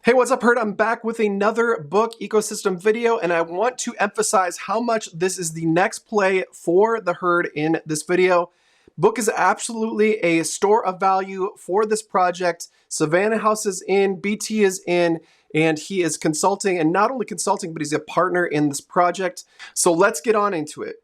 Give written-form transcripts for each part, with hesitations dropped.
Hey, what's up, Herd? I'm back with another book ecosystem video, and I want to emphasize how much this is the next play for the Herd in this video. Book is absolutely a store of value for this project. Savannah House is in, BT is in, and he is consulting, and not only consulting, but he's a partner in this project. So let's get on into it.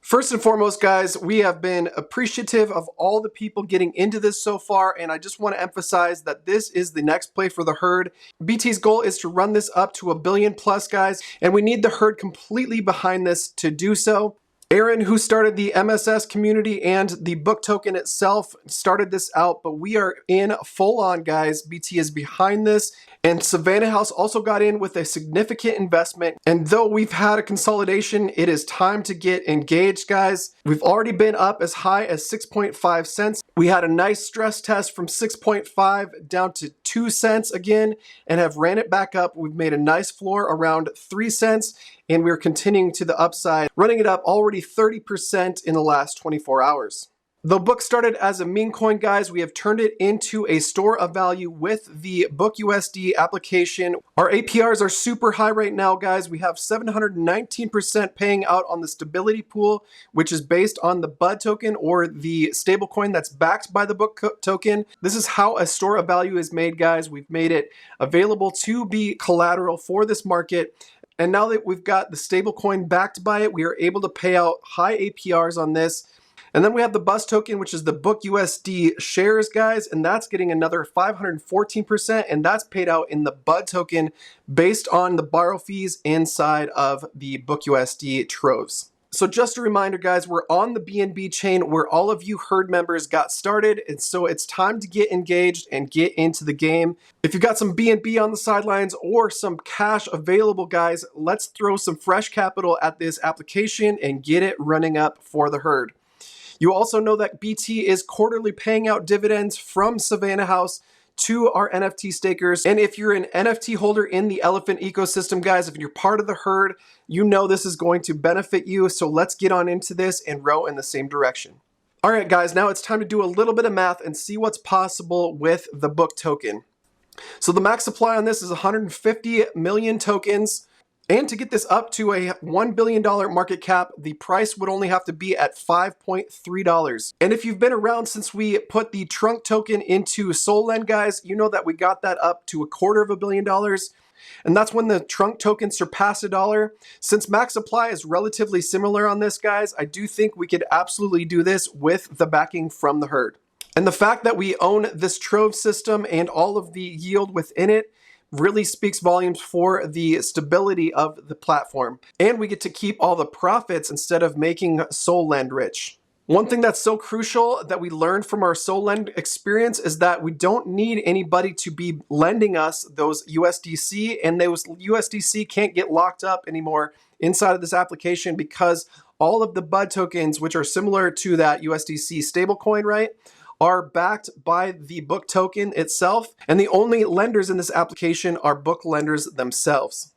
First and foremost, guys, we have been appreciative of all the people getting into this so far, and I just want to emphasize that this is the next play for the Herd. BT's goal is to run this up to 1 billion plus, guys, and we need the Herd completely behind this to do so. Aaron, who started the MSS community and the book token itself, started this out, but we are in full on, guys. BT is behind this, and Savannah House also got in with a significant investment. And though we've had a consolidation, it is time to get engaged, guys. We've already been up as high as 6.5 cents. We had a nice stress test from 6.5 down to 2 cents again, and have ran it back up. We've made a nice floor around 3 cents, and we're continuing to the upside, running it up already 30% in the last 24 hours. The book started as a meme coin, guys. We have turned it into a store of value with the Book USD application. Our APRs are super high right now, guys. We have 719% paying out on the stability pool, which is based on the BUD token or the stablecoin that's backed by the book token. This is how a store of value is made, guys. We've made it available to be collateral for this market. And now that we've got the stablecoin backed by it, we are able to pay out high APRs on this. And then we have the BUS token, which is the Book USD shares, guys, and that's getting another 514%, and that's paid out in the BUD token based on the borrow fees inside of the Book USD troves. So just a reminder, guys, we're on the BNB chain where all of you Herd members got started, and so it's time to get engaged and get into the game. If you've got some BNB on the sidelines or some cash available, guys, let's throw some fresh capital at this application and get it running up for the Herd. You also know that BT is quarterly paying out dividends from Savannah House to our NFT stakers. And if you're an NFT holder in the Elephant ecosystem, guys, if you're part of the Herd, you know this is going to benefit you. So let's get on into this and row in the same direction. All right, guys, now it's time to do a little bit of math and see what's possible with the book token. So the max supply on this is 150 million tokens. And to get this up to a $1 billion market cap, the price would only have to be at $5.3. And if you've been around since we put the trunk token into SolLend, guys, you know that we got that up to $250 million. And that's when the trunk token surpassed $1. Since max supply is relatively similar on this, guys, I do think we could absolutely do this with the backing from the Herd. And the fact that we own this trove system and all of the yield within it really speaks volumes for the stability of the platform. And we get to keep all the profits instead of making SolLend rich. One thing that's so crucial that we learned from our SolLend experience is that we don't need anybody to be lending us those USDC, and those USDC can't get locked up anymore inside of this application because all of the BUD tokens, which are similar to that USDC stablecoin, right, are backed by the book token itself, and the only lenders in this application are book lenders themselves.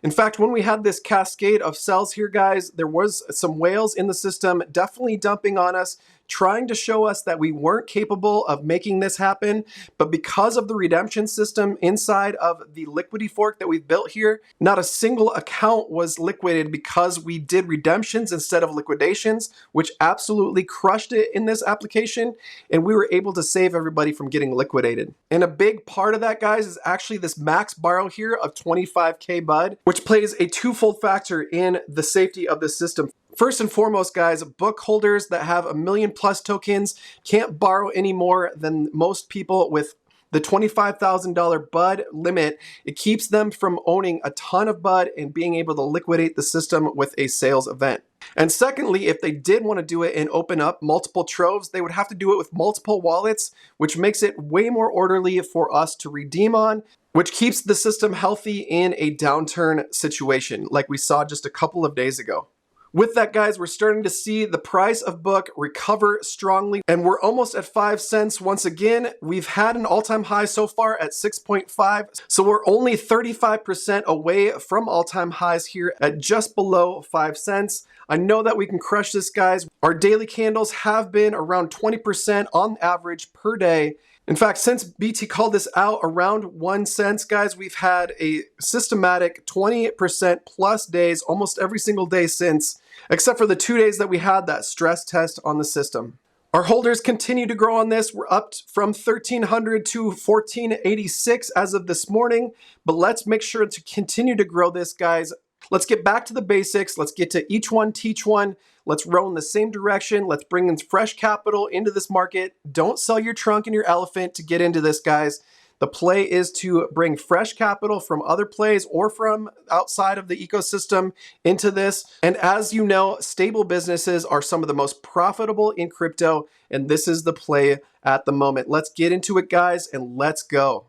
In fact, when we had this cascade of sells here, guys, there was some whales in the system definitely dumping on us, trying to show us that we weren't capable of making this happen. But because of the redemption system inside of the Liquidity fork that we've built here, not a single account was liquidated because we did redemptions instead of liquidations, which absolutely crushed it in this application. And we were able to save everybody from getting liquidated. And a big part of that, guys, is actually this max borrow here of 25K BUD, which plays a twofold factor in the safety of the system. First and foremost, guys, book holders that have 1 million plus tokens can't borrow any more than most people with the $25,000 BUD limit. It keeps them from owning a ton of BUD and being able to liquidate the system with a sales event. And secondly, if they did want to do it and open up multiple troves, they would have to do it with multiple wallets, which makes it way more orderly for us to redeem on, which keeps the system healthy in a downturn situation like we saw just a couple of days ago. With that, guys, we're starting to see the price of book recover strongly, and we're almost at 5 cents once again. We've had an all-time high so far at 6.5, so we're only 35% away from all-time highs here at just below 5 cents. I know that we can crush this, guys. Our daily candles have been around 20% on average per day, In fact, since BT called this out around 1 cent, guys, we've had a systematic 20% plus days almost every single day since, except for the 2 days that we had that stress test on the system. Our holders continue to grow on this. We're up from 1,300 to 1,486 as of this morning, but let's make sure to continue to grow this, guys. Let's get back to the basics. Let's get to each one, teach one. Let's row in the same direction. Let's bring in fresh capital into this market. Don't sell your trunk and your elephant to get into this, guys. The play is to bring fresh capital from other plays or from outside of the ecosystem into this. And as you know, stable businesses are some of the most profitable in crypto, and this is the play at the moment. Let's get into it, guys, and let's go.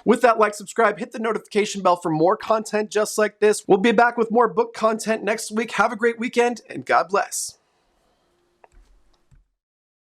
With that, like, subscribe, hit the notification bell for more content just like this. We'll be back with more book content next week. Have a great weekend, and God bless.